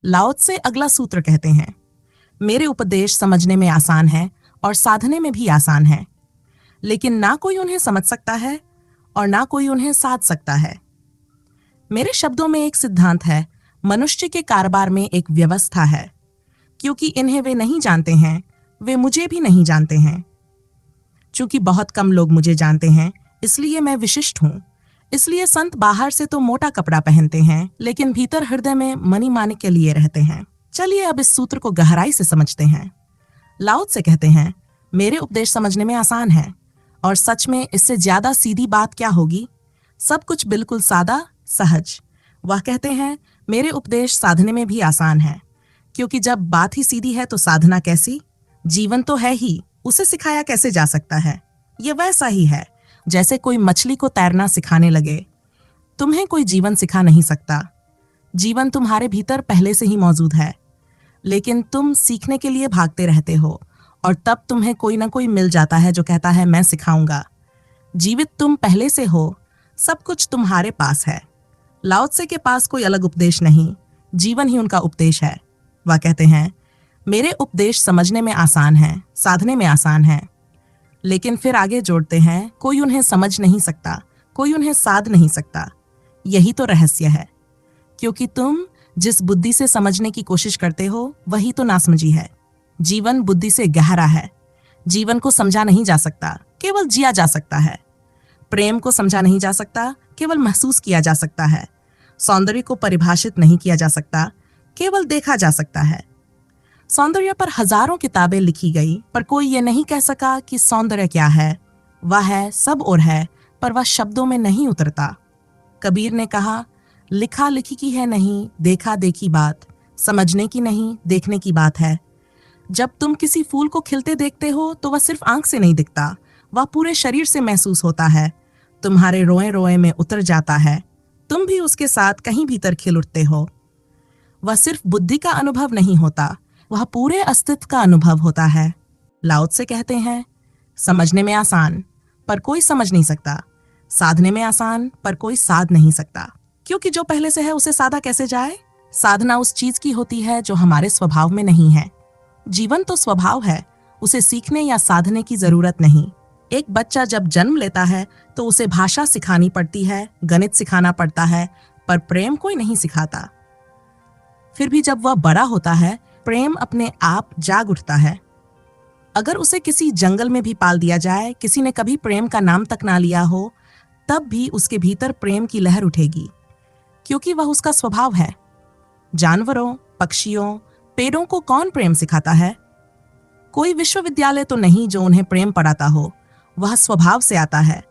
लाओ त्से अगला सूत्र कहते हैं, मेरे उपदेश समझने में आसान है और साधने में भी आसान है, लेकिन ना कोई उन्हें समझ सकता है और ना कोई उन्हें साध सकता है। मेरे शब्दों में एक सिद्धांत है, मनुष्य के कारोबार में एक व्यवस्था है। क्योंकि इन्हें वे नहीं जानते हैं, वे मुझे भी नहीं जानते हैं। चूंकि बहुत कम लोग मुझे जानते हैं, इसलिए मैं विशिष्ट हूं। इसलिए संत बाहर से तो मोटा कपड़ा पहनते हैं, लेकिन भीतर हृदय में मनी माणिक के लिए रहते हैं। चलिए अब इस सूत्र को गहराई से समझते हैं। लाओ त्से कहते हैं, मेरे उपदेश समझने में आसान है, और सच में इससे ज्यादा सीधी बात क्या होगी। सब कुछ बिल्कुल सादा, सहज। वह कहते हैं, मेरे उपदेश साधने में भी आसान है, क्योंकि जब बात ही सीधी है तो साधना कैसी। जीवन तो है ही, उसे सिखाया कैसे जा सकता है। यह वैसा ही है जैसे कोई मछली को तैरना सिखाने लगे। तुम्हें कोई जीवन सिखा नहीं सकता। जीवन तुम्हारे भीतर पहले से ही मौजूद है, लेकिन तुम सीखने के लिए भागते रहते हो, और तब तुम्हें कोई ना कोई मिल जाता है जो कहता है मैं सिखाऊंगा। जीवित तुम पहले से हो, सब कुछ तुम्हारे पास है। लाओ त्से के पास कोई अलग उपदेश नहीं, जीवन ही उनका उपदेश है। वह कहते हैं, मेरे उपदेश समझने में आसान है, साधने में आसान है। लेकिन फिर आगे जोड़ते हैं, कोई उन्हें समझ नहीं सकता, कोई उन्हें साध नहीं सकता। यही तो रहस्य है, क्योंकि तुम जिस बुद्धि से समझने की कोशिश करते हो वही तो नासमझी है। जीवन बुद्धि से गहरा है। जीवन को समझा नहीं जा सकता, केवल जिया जा सकता है। प्रेम को समझा नहीं जा सकता, केवल महसूस किया जा सकता है। सौंदर्य को परिभाषित नहीं किया जा सकता, केवल देखा जा सकता है। सौंदर्य पर हजारों किताबें लिखी गई, पर कोई ये नहीं कह सका कि सौंदर्य क्या है। वह है, सब और है, पर वह शब्दों में नहीं उतरता। कबीर ने कहा, लिखा लिखी की है नहीं, देखा देखी बात। समझने की नहीं, देखने की बात है। जब तुम किसी फूल को खिलते देखते हो तो वह सिर्फ आंख से नहीं दिखता, वह पूरे शरीर से महसूस होता है, तुम्हारे रोए रोए में उतर जाता है। तुम भी उसके साथ कहीं भीतर खिल उठते हो। वह सिर्फ बुद्धि का अनुभव नहीं होता, वह पूरे अस्तित्व का अनुभव होता है। लाओ त्से कहते हैं, समझने में आसान, पर कोई समझ नहीं सकता। साधने में आसान, पर कोई साध नहीं सकता। क्योंकि जो पहले से है उसे साधा कैसे जाए। साधना उस चीज की होती है जो हमारे स्वभाव में नहीं है। जीवन तो स्वभाव है, उसे सीखने या साधने की जरूरत नहीं। एक बच्चा जब जन्म लेता है तो उसे भाषा सिखानी पड़ती है, गणित सिखाना पड़ता है, पर प्रेम कोई नहीं सिखाता। फिर भी जब वह बड़ा होता है, प्रेम अपने आप जाग उठता है। अगर उसे किसी जंगल में भी पाल दिया जाए, किसी ने कभी प्रेम का नाम तक ना लिया हो, तब भी उसके भीतर प्रेम की लहर उठेगी, क्योंकि वह उसका स्वभाव है। जानवरों, पक्षियों, पेड़ों को कौन प्रेम सिखाता है। कोई विश्वविद्यालय तो नहीं जो उन्हें प्रेम पढ़ाता हो, वह स्वभाव से आता है।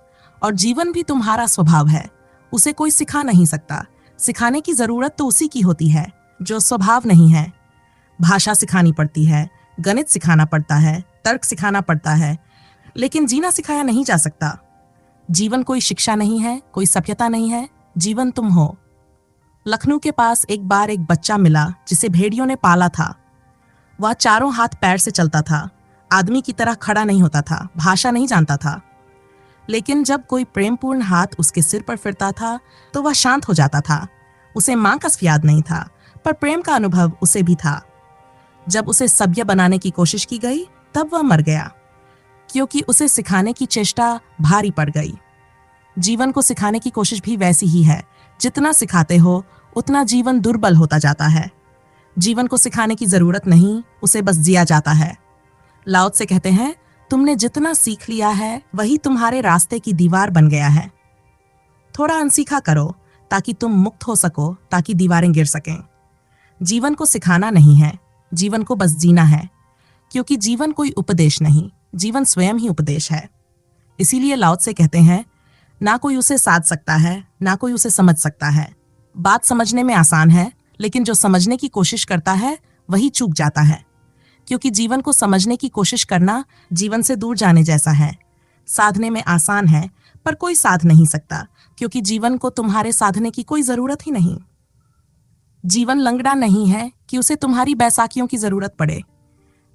और जीवन भी तुम्हारा स्वभाव है, उसे कोई सिखा नहीं सकता। सिखाने की जरूरत तो उसी की होती है जो स्वभाव नहीं है। भाषा सिखानी पड़ती है, गणित सिखाना पड़ता है, तर्क सिखाना पड़ता है, लेकिन जीना सिखाया नहीं जा सकता। जीवन कोई शिक्षा नहीं है, कोई सभ्यता नहीं है, जीवन तुम हो। लखनऊ के पास एक बार एक बच्चा मिला जिसे भेड़ियों ने पाला था। वह चारों हाथ पैर से चलता था, आदमी की तरह खड़ा नहीं होता था, भाषा नहीं जानता था। लेकिन जब कोई प्रेमपूर्ण हाथ उसके सिर पर फिरता था तो वह शांत हो जाता था। उसे मां का याद नहीं था, पर प्रेम का अनुभव उसे भी था। जब उसे सभ्य बनाने की कोशिश की गई तब वह मर गया, क्योंकि उसे सिखाने की चेष्टा भारी पड़ गई। जीवन को सिखाने की कोशिश भी वैसी ही है। जितना सिखाते हो उतना जीवन दुर्बल होता जाता है। जीवन को सिखाने की जरूरत नहीं, उसे बस जिया जाता है। लाओ त्से कहते हैं, तुमने जितना सीख लिया है वही तुम्हारे रास्ते की दीवार बन गया है। थोड़ा अनसीखा करो ताकि तुम मुक्त हो सको, ताकि दीवारें गिर सकें। जीवन को सिखाना नहीं है, जीवन को बस जीना है, क्योंकि जीवन कोई उपदेश नहीं, जीवन स्वयं ही उपदेश है। इसीलिए लाओ त्से कहते हैं, ना कोई उसे साध सकता है, ना कोई उसे समझ सकता है। बात समझने में आसान है, लेकिन जो समझने की कोशिश करता है वही चूक जाता है, क्योंकि जीवन को समझने की कोशिश करना जीवन से दूर जाने जैसा है। साधने में आसान है, पर कोई साध नहीं सकता, क्योंकि जीवन को तुम्हारे साधने की कोई जरूरत ही नहीं। जीवन लंगड़ा नहीं है कि उसे तुम्हारी बैसाखियों की जरूरत पड़े।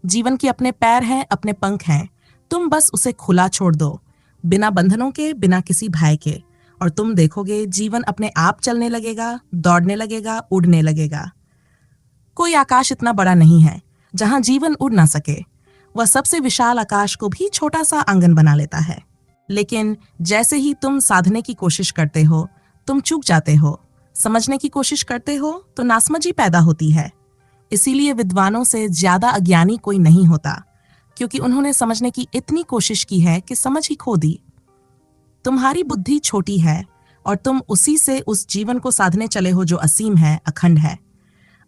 जीवन के अपने पैर हैं, अपने पंख हैं, तुम बस उसे खुला छोड़ दो, बिना बंधनों के, बिना किसी भय के, और तुम देखोगे जीवन अपने आप चलने लगेगा, दौड़ने लगेगा, उड़ने लगेगा। कोई आकाश इतना बड़ा नहीं है जहां जीवन उड़ ना सके। वह सबसे विशाल आकाश को भी छोटा सा आंगन बना लेता है। लेकिन जैसे ही तुम साधने की कोशिश करते हो, तुम चूक जाते हो। समझने की कोशिश करते हो तो नासमझी पैदा होती है। इसीलिए विद्वानों से ज्यादा अज्ञानी कोई नहीं होता, क्योंकि उन्होंने समझने की इतनी कोशिश की है कि समझ ही खो दी। तुम्हारी बुद्धि छोटी है और तुम उसी से उस जीवन को साधने चले हो जो असीम है, अखंड है।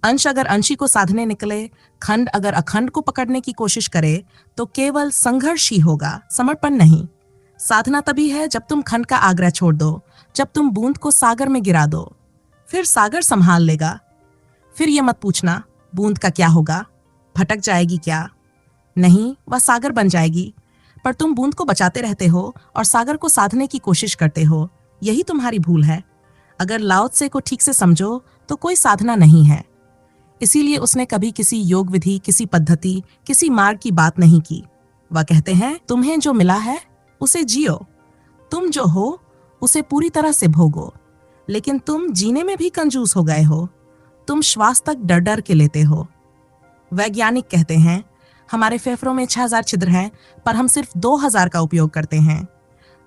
अंश अगर अंशी को साधने निकले, खंड अगर अखंड को पकड़ने की कोशिश करे, तो केवल संघर्ष ही होगा, समर्पण नहीं। साधना तभी है जब तुम खंड का आग्रह छोड़ दो, जब तुम बूंद को सागर में गिरा दो। फिर सागर संभाल लेगा। फिर ये मत पूछना बूंद का क्या होगा, भटक जाएगी क्या? नहीं, वह सागर बन जाएगी। पर तुम बूंद को बचाते रहते हो और सागर को साधने की कोशिश करते हो। यही तुम्हारी भूल है। अगर लाओ त्से को ठीक से समझो तो कोई साधना नहीं है। इसीलिए उसने कभी किसी योग विधि, किसी पद्धति, किसी मार्ग की बात नहीं की। वह कहते हैं, तुम्हें जो मिला है उसे जियो, तुम जो हो उसे पूरी तरह से भोगो। लेकिन तुम जीने में भी कंजूस हो गए हो। तुम श्वास तक डर डर के लेते हो। वैज्ञानिक कहते हैं, हमारे फेफड़ों में 6000 छिद्र हैं, पर हम सिर्फ 2000 का उपयोग करते हैं।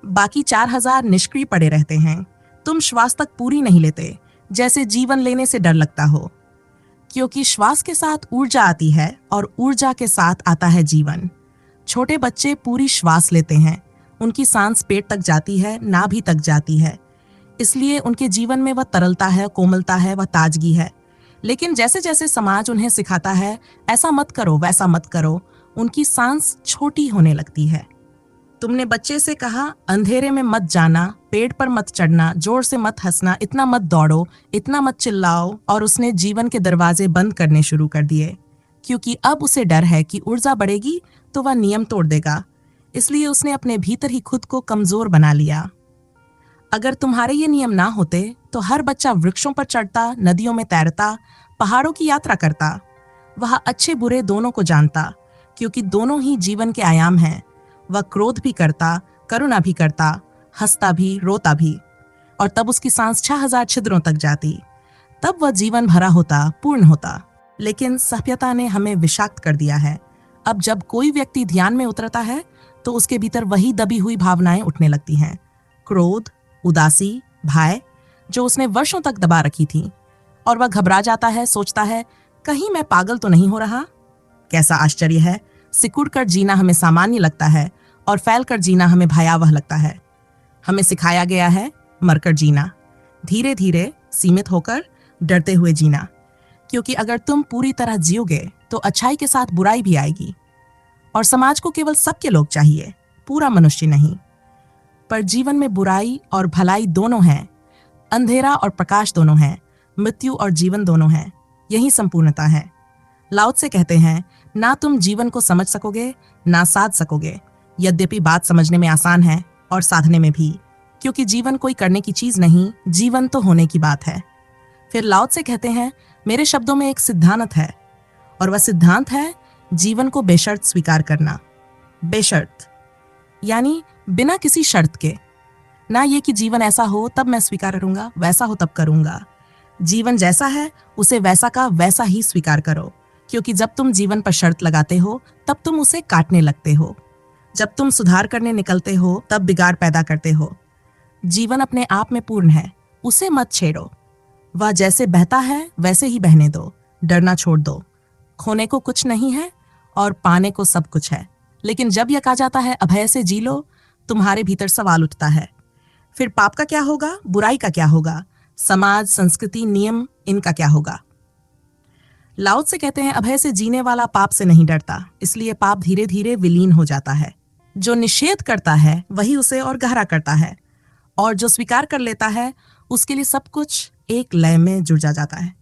बाकी 4000 निष्क्रिय पड़े रहते हैं। तुम श्वास तक पूरी नहीं लेते, जैसे जीवन लेने से डर लगता हो। क्योंकि श्वास के साथ ऊर्जा आती है और ऊर्जा के साथ आता है जीवन। छोटे बच्चे पूरी श्वास लेते हैं, उनकी सांस पेट तक जाती है, नाभि तक जाती है। इसलिए उनके जीवन में वह तरलता है, कोमलता है, वह ताजगी है। लेकिन जैसे जैसे समाज उन्हें सिखाता है, ऐसा मत करो, वैसा मत करो, उनकी सांस छोटी होने लगती है। तुमने बच्चे से कहा, अंधेरे में मत जाना, पेड़ पर मत चढ़ना, जोर से मत हंसना, इतना मत दौड़ो, इतना मत चिल्लाओ, और उसने जीवन के दरवाजे बंद करने शुरू कर दिए। क्योंकि अब उसे डर है कि ऊर्जा बढ़ेगी तो वह नियम तोड़ देगा। इसलिए उसने अपने भीतर ही खुद को कमजोर बना लिया। अगर तुम्हारे ये नियम ना होते तो हर बच्चा वृक्षों पर चढ़ता, नदियों में तैरता, पहाड़ों की यात्रा करता। वह अच्छे बुरे दोनों को जानता, क्योंकि दोनों ही जीवन के आयाम हैं। वह क्रोध भी करता, करुणा भी करता, हंसता भी, रोता भी। और तब उसकी सांस 6000 छिद्रों तक जाती। तब वह जीवन भरा होता, पूर्ण होता। लेकिन सभ्यता ने हमें विषाक्त कर दिया है। अब जब कोई व्यक्ति ध्यान में उतरता है तो उसके भीतर वही दबी हुई भावनाएं उठने लगती हैं। क्रोध, उदासी, भय, जो उसने वर्षों तक दबा रखी थी। और वह घबरा जाता है, सोचता है, कहीं मैं पागल तो नहीं हो रहा। कैसा आश्चर्य है, सिकुड़ कर जीना हमें सामान्य लगता है और फैल कर जीना हमें भयावह लगता है। हमें सिखाया गया है मरकर जीना, धीरे धीरे, सीमित होकर, डरते हुए जीना। क्योंकि अगर तुम पूरी तरह जियोगे तो अच्छाई के साथ बुराई भी आएगी। और समाज को केवल सबके लोग चाहिए, पूरा मनुष्य नहीं। पर जीवन में बुराई और भलाई दोनों हैं, अंधेरा और प्रकाश दोनों हैं, मृत्यु और जीवन दोनों हैं। यही संपूर्णता है। लाओ त्से कहते हैं, ना तुम जीवन को समझ सकोगे, ना साध सकोगे। यद्यपि बात समझने में आसान है और साधने में भी, क्योंकि जीवन कोई करने की चीज नहीं, जीवन तो होने की बात है। फिर लाओ त्से कहते हैं, मेरे शब्दों में एक सिद्धांत है, और वह सिद्धांत है जीवन को बेशर्त स्वीकार करना। बेशर्त यानी बिना किसी शर्त के। ना ये कि जीवन ऐसा हो तब मैं स्वीकार करूंगा, वैसा हो तब करूंगा। जीवन जैसा है उसे वैसा का वैसा ही स्वीकार करो। क्योंकि जब तुम जीवन पर शर्त लगाते हो तब तुम उसे काटने लगते हो। जब तुम सुधार करने निकलते हो तब बिगाड़ पैदा करते हो। जीवन अपने आप में पूर्ण है, उसे मत छेड़ो। वह जैसे बहता है वैसे ही बहने दो। डरना छोड़ दो। खोने को कुछ नहीं है और पाने को सब कुछ है। लेकिन जब यह कहा जाता है अभय से जी लो, तुम्हारे भीतर सवाल उठता है, फिर पाप का क्या होगा, बुराई का क्या होगा, समाज, संस्कृति, नियम, इनका क्या होगा? लाओ त्से कहते हैं, अभय से जीने वाला पाप से नहीं डरता, इसलिए पाप धीरे धीरे विलीन हो जाता है। जो निषेध करता है वही उसे और गहरा करता है, और जो स्वीकार कर लेता है उसके लिए सब कुछ एक लय में जुड़ जाता है।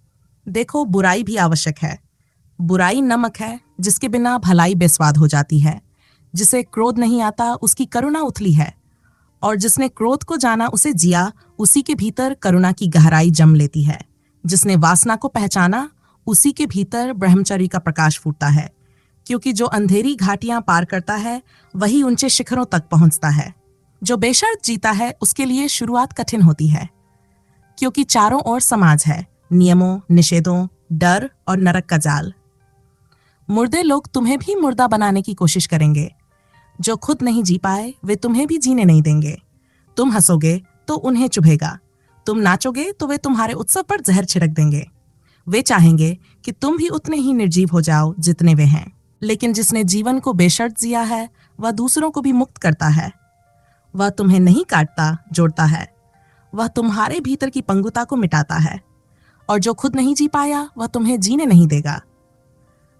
देखो, बुराई भी आवश्यक है। बुराई नमक है जिसके बिना भलाई बेस्वाद हो जाती है। जिसे क्रोध नहीं आता उसकी करुणा उथली है, और जिसने क्रोध को जाना उसे जिया, उसी के भीतर करुणा की गहराई जम लेती है। जिसने वासना को पहचाना उसी के भीतर ब्रह्मचर्य का प्रकाश फूटता है। क्योंकि जो अंधेरी घाटियां पार करता है वही ऊंचे शिखरों तक पहुंचता है। जो बेशर्त जीता है उसके लिए शुरुआत कठिन होती है, क्योंकि चारों ओर समाज है, नियमों, निषेधों, डर और नरक का जाल। मुर्दे लोग तुम्हें भी मुर्दा बनाने की कोशिश करेंगे। जो खुद नहीं जी पाए वे तुम्हें भी जीने नहीं देंगे। तुम हंसोगे तो उन्हें चुभेगा। तुम नाचोगे तो वे तुम्हारे उत्सव पर जहर छिड़क देंगे। वे चाहेंगे कि तुम भी उतने ही निर्जीव हो जाओ जितने वे हैं। लेकिन जिसने जीवन को बेशर्त जिया है वह दूसरों को भी मुक्त करता है। वह तुम्हें नहीं काटता, जोड़ता है। वह तुम्हारे भीतर की पंगुता को मिटाता है। और जो खुद नहीं जी पाया वह तुम्हें जीने नहीं देगा।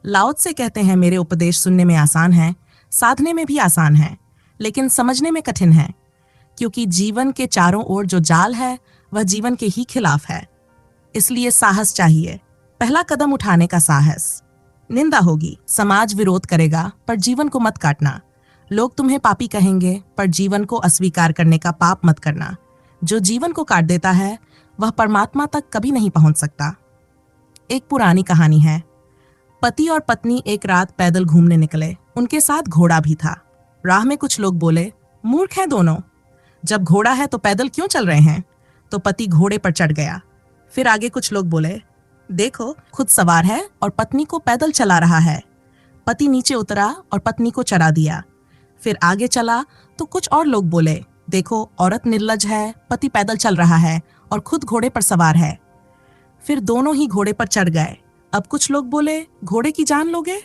लाओ त्से कहते हैं, मेरे उपदेश सुनने में आसान है, साधने में भी आसान है, लेकिन समझने में कठिन है। क्योंकि जीवन के चारों ओर जो जाल है वह जीवन के ही खिलाफ है। इसलिए साहस चाहिए, पहला कदम उठाने का साहस। निंदा होगी, समाज विरोध करेगा, पर जीवन को मत काटना। लोग तुम्हें पापी कहेंगे, पर जीवन को अस्वीकार करने का पाप मत करना। जो जीवन को काट देता है वह परमात्मा तक कभी नहीं पहुंच सकता। एक पुरानी कहानी है। पति और पत्नी एक रात पैदल घूमने निकले। उनके साथ घोड़ा भी था। राह में कुछ लोग बोले, मूर्ख हैं दोनों, जब घोड़ा है तो पैदल क्यों चल रहे हैं। तो पति घोड़े पर चढ़ गया। फिर आगे कुछ लोग बोले, देखो खुद सवार है और पत्नी को पैदल चला रहा है। पति नीचे उतरा और पत्नी को चढ़ा दिया। फिर आगे चला तो कुछ और लोग बोले, देखो औरत निर्लज है, पति पैदल चल रहा है और खुद घोड़े पर सवार है। फिर दोनों ही घोड़े पर चढ़ गए। अब कुछ लोग बोले, घोड़े की जान लोगे,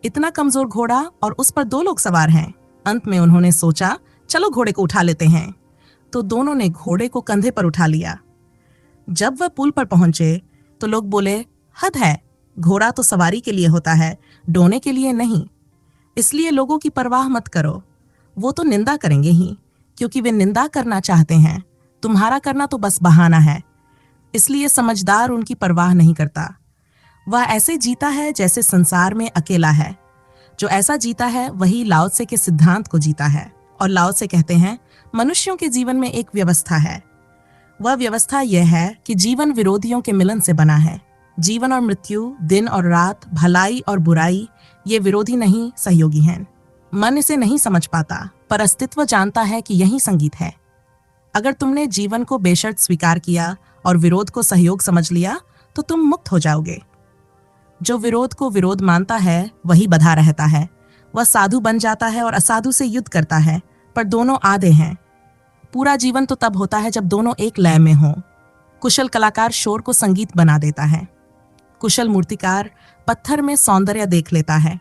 इतना कमजोर घोड़ा और उस पर 2 लोग सवार हैं। अंत में उन्होंने सोचा, चलो घोड़े को उठा लेते हैं। तो दोनों ने घोड़े को कंधे पर उठा लिया। जब वह पुल पर पहुंचे तो लोग बोले, हद है, घोड़ा तो सवारी के लिए होता है, डोने के लिए नहीं। इसलिए लोगों की परवाह मत करो, वो तो निंदा करेंगे ही, क्योंकि वे निंदा करना चाहते हैं। तुम्हारा करना तो बस बहाना है। इसलिए समझदार उनकी परवाह नहीं करता। वह ऐसे जीता है जैसे संसार में अकेला है। जो ऐसा जीता है वही लाओ त्से के सिद्धांत को जीता है। और लाओ त्से कहते हैं, मनुष्यों के जीवन में एक व्यवस्था है। वह व्यवस्था यह है कि जीवन विरोधियों के मिलन से बना है। जीवन और मृत्यु, दिन और रात, भलाई और बुराई, ये विरोधी नहीं, सहयोगी हैं। मन इसे नहीं समझ पाता, पर अस्तित्व जानता है कि यही संगीत है। अगर तुमने जीवन को बेशर्त स्वीकार किया और विरोध को सहयोग समझ लिया तो तुम मुक्त हो जाओगे। जो विरोध को विरोध मानता है वही बंधा रहता है। वह साधु बन जाता है और असाधु से युद्ध करता है, पर दोनों आधे हैं। पूरा जीवन तो तब होता है जब दोनों एक लय में हों। कुशल कलाकार शोर को संगीत बना देता है। कुशल मूर्तिकार पत्थर में सौंदर्य देख लेता है।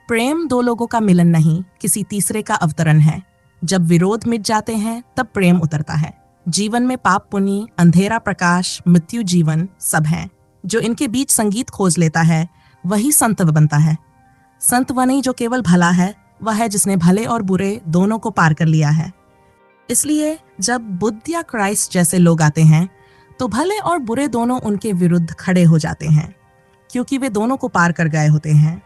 प्रेम 2 लोगों का मिलन नहीं, किसी तीसरे का अवतरण है। जब विरोध मिट जाते हैं तब प्रेम उतरता है। जीवन में पाप पुण्य, अंधेरा प्रकाश, मृत्यु जीवन सब हैं। जो इनके बीच संगीत खोज लेता है वही संत बनता है। संत वह नहीं जो केवल भला है, वह है जिसने भले और बुरे दोनों को पार कर लिया है। इसलिए जब बुद्ध या क्राइस्ट जैसे लोग आते हैं तो भले और बुरे दोनों उनके विरुद्ध खड़े हो जाते हैं, क्योंकि वे दोनों को पार कर गए होते हैं।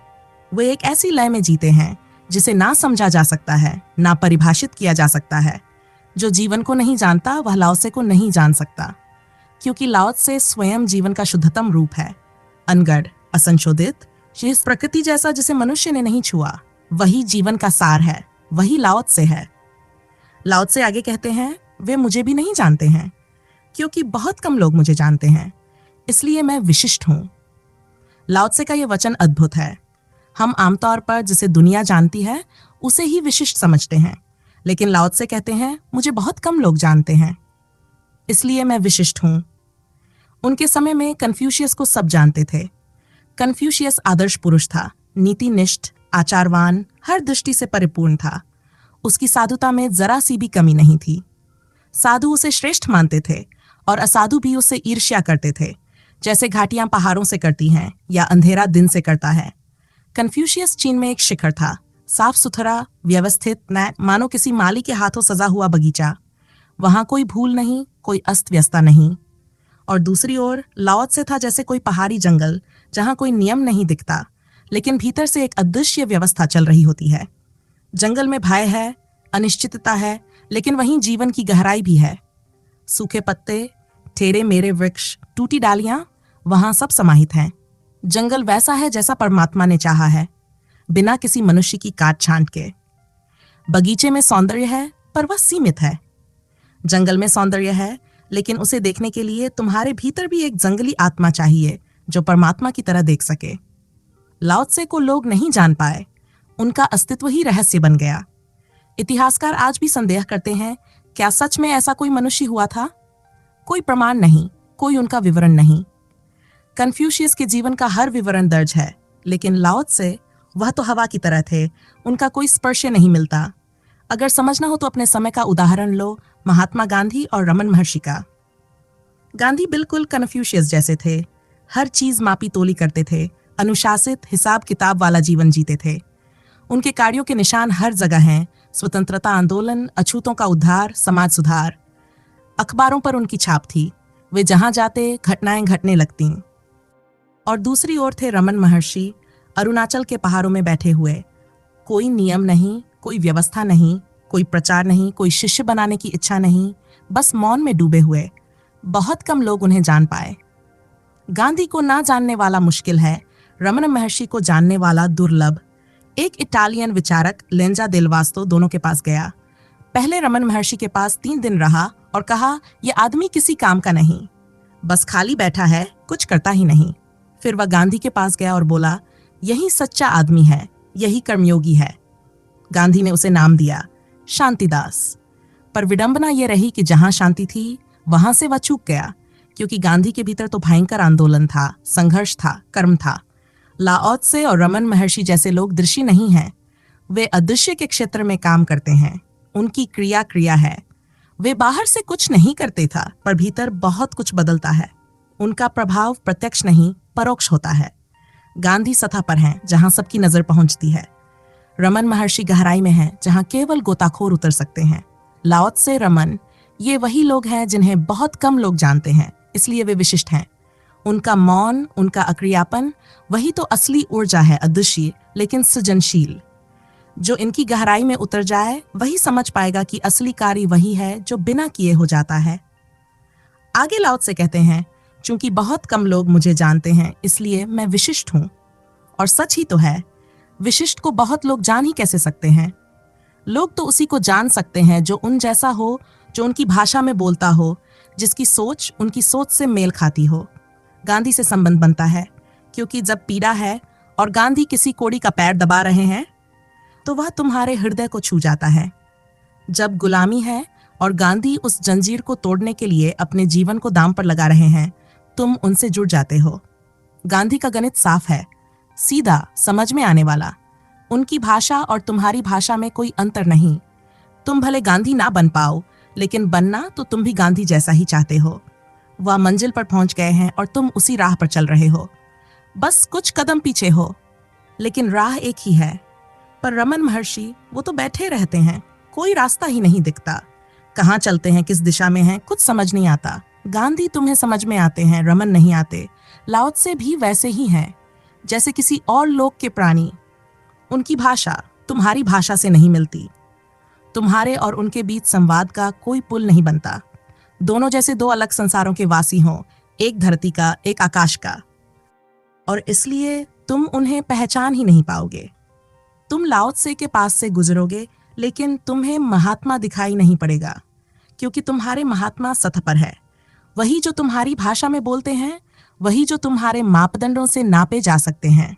वे एक ऐसी लय में जीते हैं जिसे ना समझा जा सकता है, ना परिभाषित किया जा सकता है। जो जीवन को नहीं जानता वह लाओ त्से को नहीं जान सकता, क्योंकि लाओ त्से स्वयं जीवन का शुद्धतम रूप है। अनगढ़, असंशोधित, इस प्रकृति जैसा जिसे मनुष्य ने नहीं छुआ, वही जीवन का सार है, वही लाओ त्से है। लाओ त्से आगे कहते हैं, वे मुझे भी नहीं जानते हैं, क्योंकि बहुत कम लोग मुझे जानते हैं, इसलिए मैं विशिष्ट हूं। लाओ त्से का यह वचन अद्भुत है। हम आमतौर पर जिसे दुनिया जानती है उसे ही विशिष्ट समझते हैं, लेकिन लाओ त्से कहते हैं, मुझे बहुत कम लोग जानते हैं, इसलिए मैं विशिष्ट हूं। उनके समय में कन्फ्यूशियस को सब जानते थे। कन्फ्यूशियस आदर्श पुरुष था, नीतिनिष्ठ, आचारवान, हर दृष्टि से परिपूर्ण था। उसकी साधुता में जरा सी भी कमी नहीं थी। साधु उसे श्रेष्ठ मानते थे और असाधु भी उससे ईर्ष्या करते थे, जैसे घाटियां पहाड़ों से करती हैं या अंधेरा दिन से करता है। कन्फ्यूशियस चीन में एक शिखर था, साफ सुथरा, व्यवस्थित, मानो किसी माली के हाथों सजा हुआ बगीचा। वहां कोई भूल नहीं, कोई अस्त व्यस्ता नहीं। और दूसरी ओर लाओ त्से था जैसे कोई पहाड़ी जंगल, जहां कोई नियम नहीं दिखता, लेकिन भीतर से एक अदृश्य व्यवस्था चल रही होती है। जंगल में भय है, अनिश्चितता है, लेकिन वहीं जीवन की गहराई भी है। सूखे पत्ते, ठेरे मेरे वृक्ष, टूटी डालियां, वहां सब समाहित हैं। जंगल वैसा है जैसा परमात्मा ने चाहा है, बिना किसी मनुष्य की काट छांट के। बगीचे में सौंदर्य है, पर वह सीमित है। जंगल में सौंदर्य है, लेकिन उसे देखने के लिए तुम्हारे भीतर भी एक जंगली आत्मा चाहिए जो परमात्मा की तरह देख सके। लाओ त्से को लोग नहीं जान पाए, उनका अस्तित्व ही रहस्य बन गया। इतिहासकार आज भी संदेह करते हैं, क्या सच में ऐसा कोई मनुष्य हुआ था? कोई प्रमाण नहीं, कोई उनका विवरण नहीं। कन्फ्यूशियस के जीवन का हर विवरण दर्ज है, लेकिन लाओ त्से, वह तो हवा की तरह थे, उनका कोई स्पर्श नहीं मिलता। अगर समझना हो तो अपने समय का उदाहरण लो, महात्मा गांधी और रमन महर्षि का। गांधी बिल्कुल कन्फ्यूशियस जैसे थे, हर चीज मापी तोली करते थे, अनुशासित हिसाब किताब वाला जीवन जीते थे। उनके कार्यों के निशान हर जगह हैं, स्वतंत्रता आंदोलन, अछूतों का उद्धार, समाज सुधार। अखबारों पर उनकी छाप थी, वे जहां जाते घटनाएं घटने लगती। और दूसरी ओर थे रमन महर्षि, अरुणाचल के पहाड़ों में बैठे हुए, कोई नियम नहीं, कोई व्यवस्था नहीं, कोई प्रचार नहीं, कोई शिष्य बनाने की इच्छा नहीं, बस मौन में डूबे हुए। बहुत कम लोग उन्हें जान पाए। गांधी को ना जानने वाला मुश्किल है, रमन महर्षि को जानने वाला दुर्लभ। एक इटालियन विचारक लेंजा देल वास्तो दोनों के पास गया। पहले रमन महर्षि के पास 3 दिन रहा और कहा, यह आदमी किसी काम का नहीं, बस खाली बैठा है, कुछ करता ही नहीं। फिर वह गांधी के पास गया और बोला, यही सच्चा आदमी है, यही कर्मयोगी है। गांधी ने उसे नाम दिया, शांतिदास। पर विडंबना यह रही कि जहां शांति थी वहां से वह चूक गया, क्योंकि गांधी के भीतर तो भयंकर आंदोलन था, संघर्ष था, कर्म था। लाओ त्से और रमन महर्षि जैसे लोग दृश्य नहीं हैं, वे अदृश्य के क्षेत्र में काम करते हैं। उनकी क्रिया क्रिया है। वे बाहर से कुछ नहीं करते था, पर भीतर बहुत कुछ बदलता है। उनका प्रभाव प्रत्यक्ष नहीं, परोक्ष होता है। गांधी सतह पर हैं, जहां सबकी नजर पहुंचती है। रमन महर्षि गहराई में हैं, जहां केवल गोताखोर उतर सकते हैं। लाओ त्से, रमन, ये वही लोग हैं जिन्हें बहुत कम लोग जानते हैं, इसलिए वे विशिष्ट हैं। उनका मौन, उनका अक्रियापन, वही तो असली ऊर्जा है, अदृश्य लेकिन सृजनशील। जो इनकी गहराई में उतर जाए वही समझ पाएगा कि असली कार्य वही है जो बिना किए हो जाता है। आगे लाओ त्से कहते हैं, चूंकि बहुत कम लोग मुझे जानते हैं, इसलिए मैं विशिष्ट हूं। और सच ही तो है, विशिष्ट को बहुत लोग जान ही कैसे सकते हैं? लोग तो उसी को जान सकते हैं जो उन जैसा हो, जो उनकी भाषा में बोलता हो, जिसकी सोच उनकी सोच से मेल खाती हो। गांधी से संबंध बनता है, क्योंकि जब पीड़ा है और गांधी किसी कोड़ी का पैर दबा रहे हैं तो वह तुम्हारे हृदय को छू जाता है। जब गुलामी है और गांधी उस जंजीर को तोड़ने के लिए अपने जीवन को दांव पर लगा रहे हैं, तुम उनसे जुड़ जाते हो। गांधी का गणित साफ है, सीधा, समझ में आने वाला। उनकी भाषा और तुम्हारी भाषा में कोई अंतर नहीं। तुम भले गांधी ना बन पाओ, लेकिन बनना तो तुम भी गांधी जैसा ही चाहते हो। वह मंजिल पर पहुंच गए हैं और तुम उसी राह पर चल रहे हो, बस कुछ कदम पीछे हो, लेकिन राह एक ही है। पर रमन महर्षि, वो तो बैठे रहते हैं, कोई रास्ता ही नहीं दिखता। कहाँ चलते हैं, किस दिशा में हैं, कुछ समझ नहीं आता। गांधी तुम्हें समझ में आते हैं, रमन नहीं आते। लाओ त्से भी वैसे ही हैं, जैसे किसी और लोक के प्राणी। उनकी भाषा तुम्हारी भाषा से नहीं मिलती। तुम्हारे और उनके बीच संवाद का कोई पुल नहीं बनता। दोनों जैसे दो अलग संसारों के वासी हों, एक धरती का, एक आकाश का। और इसलिए तुम उन्हें पहचान ही नहीं पाओगे। तुम लाओ त्से के पास से गुजरोगे, लेकिन तुम्हें महात्मा दिखाई नहीं पड़ेगा, क्योंकि तुम्हारे महात्मा सतह पर है। वही जो तुम्हारी भाषा में बोलते हैं, वही जो तुम्हारे मापदंडों से नापे जा सकते हैं।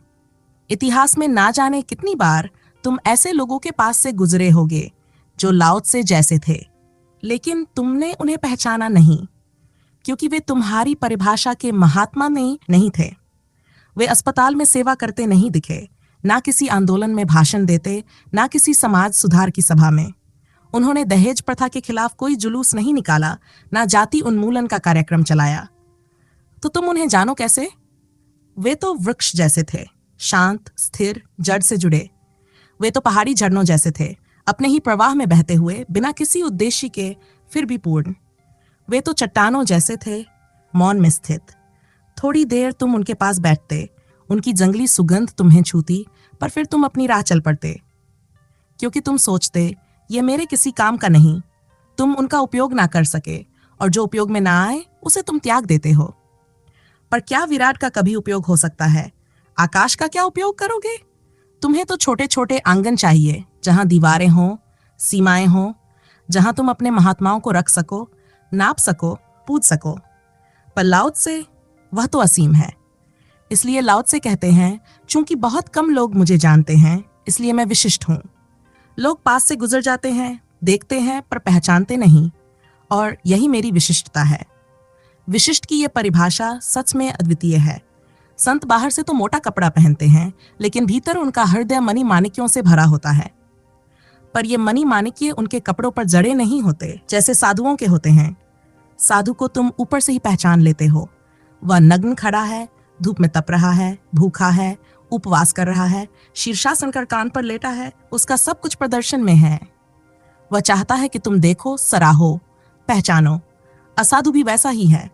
इतिहास में ना जाने कितनी बार तुम ऐसे लोगों के पास से गुजरे होगे जो लाओ त्से जैसे थे, लेकिन तुमने उन्हें पहचाना नहीं, क्योंकि वे तुम्हारी परिभाषा के महात्मा में नहीं थे। वे अस्पताल में सेवा करते नहीं दिखे, ना किसी आंदोलन में भाषण देते, ना किसी समाज सुधार की सभा में। उन्होंने दहेज प्रथा के खिलाफ कोई जुलूस नहीं निकाला, ना जाति उन्मूलन का कार्यक्रम चलाया। तो तुम उन्हें जानो कैसे? वे तो वृक्ष जैसे थे, शांत, स्थिर, जड़ से जुड़े। वे तो पहाड़ी झरनों जैसे थे, अपने ही प्रवाह में बहते हुए, बिना किसी उद्देश्य के, फिर भी पूर्ण। वे तो चट्टानों जैसे थे, मौन में स्थित। थोड़ी देर तुम उनके पास बैठते, उनकी जंगली सुगंध तुम्हें छूती, पर फिर तुम अपनी राह चल पड़ते, क्योंकि तुम सोचते, ये मेरे किसी काम का नहीं। तुम उनका उपयोग ना कर सके, और जो उपयोग में ना आए उसे तुम त्याग देते हो। पर क्या विराट का कभी उपयोग हो सकता है? आकाश का क्या उपयोग करोगे? तुम्हें तो छोटे छोटे आंगन चाहिए, जहां दीवारें हों, सीमाएं हों, जहां तुम अपने महात्माओं को रख सको, नाप सको, पूज सको। पर लाओ त्से, वह तो असीम है। इसलिए लाओ त्से कहते हैं, चूंकि बहुत कम लोग मुझे जानते हैं, इसलिए मैं विशिष्ट हूं। लोग पास से गुजर जाते हैं, देखते हैं पर पहचानते नहीं, और यही मेरी विशिष्टता है। विशिष्ट की यह परिभाषा सच में अद्वितीय है। संत बाहर से तो मोटा कपड़ा पहनते हैं, लेकिन भीतर उनका हृदय मणि माणिक्यों से भरा होता है। पर ये मणि माणिक्य उनके कपड़ों पर जड़े नहीं होते जैसे साधुओं के होते हैं। साधु को तुम ऊपर से ही पहचान लेते हो। वह नग्न खड़ा है, धूप में तप रहा है, भूखा है, उपवास कर रहा है, शीर्षासन कर कान पर लेटा है, उसका सब कुछ प्रदर्शन में है। वह चाहता है कि तुम देखो, सराहो, पहचानो। असाधु भी वैसा ही है,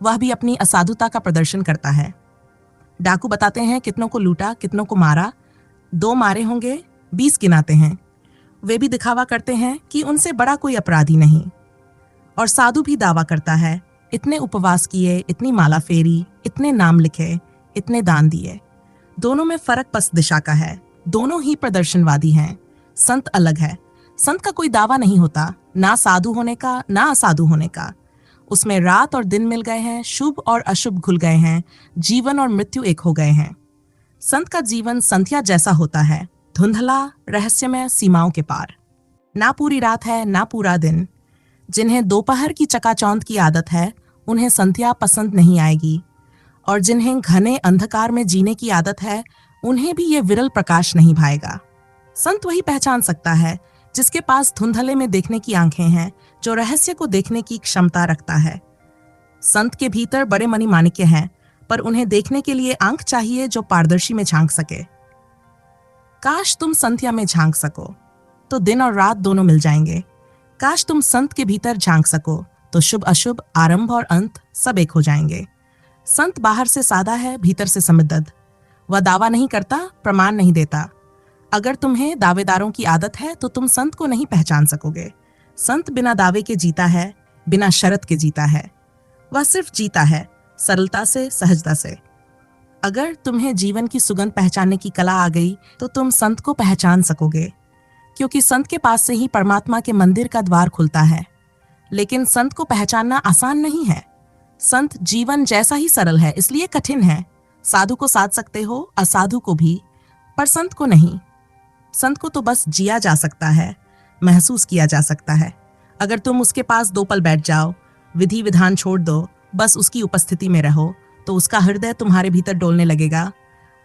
वह भी अपनी असाधुता का प्रदर्शन करता है। डाकू बताते हैं कितनों को लूटा, कितनों को मारा, 2 मारे होंगे, 20 गिनाते हैं। वे भी दिखावा करते हैं कि उनसे बड़ा कोई अपराधी नहीं। और साधु भी दावा करता है, इतने उपवास किए, इतनी माला फेरी, इतने नाम लिखे, इतने दान दिए। दोनों में फर्क बस दिशा का है, दोनों ही प्रदर्शनवादी हैं। संत अलग है। संत का कोई दावा नहीं होता, ना साधु होने का, ना असाधु होने का। उसमें रात और दिन मिल गए हैं, शुभ और अशुभ घुल गए हैं, जीवन और मृत्यु एक हो गए हैं। संत का जीवन संध्या जैसा होता है, धुंधला, रहस्यमय, सीमाओं के पार। ना पूरी रात है, ना पूरा दिन। जिन्हें दोपहर की चकाचौंध की आदत है, उन्हें संध्या पसंद नहीं आएगी, और जिन्हें घने अंधकार में जीने की आदत है, उन्हें भी ये विरल प्रकाश नहीं भाएगा। संत वही पहचान सकता है जिसके पास धुंधले में देखने की आंखें हैं, जो रहस्य को देखने की क्षमता रखता है। संत के भीतर बड़े मणि माणिक्य हैं, पर उन्हें देखने के लिए आंख चाहिए जो पारदर्शी में झांक सके। काश तुम संध्या में झांक सको, तो दिन और रात दोनों मिल जाएंगे। काश तुम संत के भीतर झांक सको, तो शुभ अशुभ, आरंभ और अंत सब एक हो जाएंगे। संत बाहर से सादा है, भीतर से समृद्ध। वह दावा नहीं करता, प्रमाण नहीं देता। अगर तुम्हें दावेदारों की आदत है तो तुम संत को नहीं पहचान सकोगे। संत बिना दावे के जीता है, बिना शर्त के जीता है। वह सिर्फ जीता है, सरलता से, सहजता से। अगर तुम्हें जीवन की सुगंध पहचानने की कला आ गई तो तुम संत को पहचान सकोगे, क्योंकि संत के पास से ही परमात्मा के मंदिर का द्वार खुलता है। लेकिन संत को पहचानना आसान नहीं है। संत जीवन जैसा ही सरल है, इसलिए कठिन है। साधु को साध सकते हो, असाधु को भी, पर संत को नहीं। संत को तो बस जिया जा सकता है, महसूस किया जा सकता है। अगर तुम उसके पास 2 पल बैठ जाओ, विधि विधान छोड़ दो, बस उसकी उपस्थिति में रहो, तो उसका हृदय तुम्हारे भीतर डोलने लगेगा।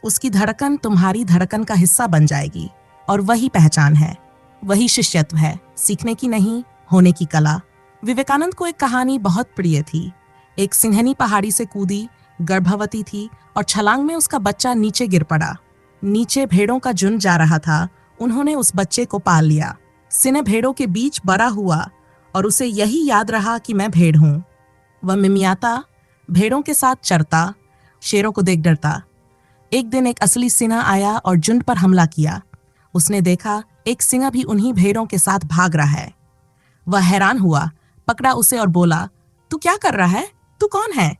उसकी धड़कन तुम्हारी धड़कन का हिस्सा बन जाएगी, और वही पहचान है, वही शिष्यत्व है, सीखने की नहीं, होने की कला। विवेकानंद को एक कहानी बहुत प्रिय थी। एक सिंहनी पहाड़ी से कूदी, गर्भवती थी, और छलांग में उसका बच्चा नीचे गिर पड़ा। नीचे भेड़ों का झुंड जा रहा था, उन्होंने उस बच्चे को पाल लिया। सिंह भेड़ों के बीच बड़ा हुआ, और उसे यही याद रहा कि मैं भेड़ हूं। वह मिमियाता, भेड़ों के साथ चरता, शेरों को देख डरता। एक दिन एक असली सिंह आया और झुंड पर हमला किया। उसने देखा एक सिंह भी उन्हीं भेड़ों के साथ भाग रहा है। वह हैरान हुआ, पकड़ा उसे और बोला, तू क्या कर रहा है? तू कौन है?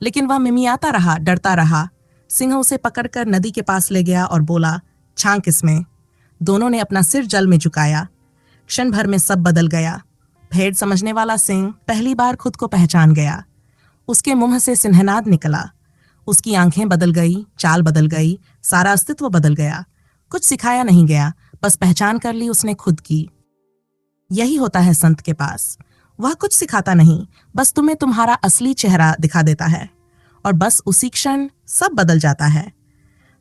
लेकिन वह मिमियाता रहा, डरता रहा। सिंह उसे पकड़कर नदी के पास ले गया और बोला, छांक इसमें। दोनों ने अपना सिर जल में झुकाया। क्षण भर में सब बदल गया। भेड़ समझने वाला सिंह पहली बार खुद को पहचान गया। उसके मुंह से सिंहनाद निकला। उसकी आंखें बदल गई, चाल बदल गई, सारा अस्तित्व बदल गया। कुछ सिखाया नहीं गया, बस पहचान कर ली उसने खुद की। यही होता है संत के पास। वह कुछ सिखाता नहीं, बस तुम्हें तुम्हारा असली चेहरा दिखा देता है, और बस उसी क्षण सब बदल जाता है।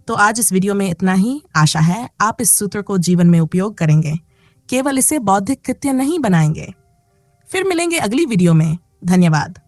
तो आज इस वीडियो में इतना ही। आशा है आप इस सूत्र को जीवन में उपयोग करेंगे, केवल इसे बौद्धिक कृत्य नहीं बनाएंगे। फिर मिलेंगे अगली वीडियो में। धन्यवाद।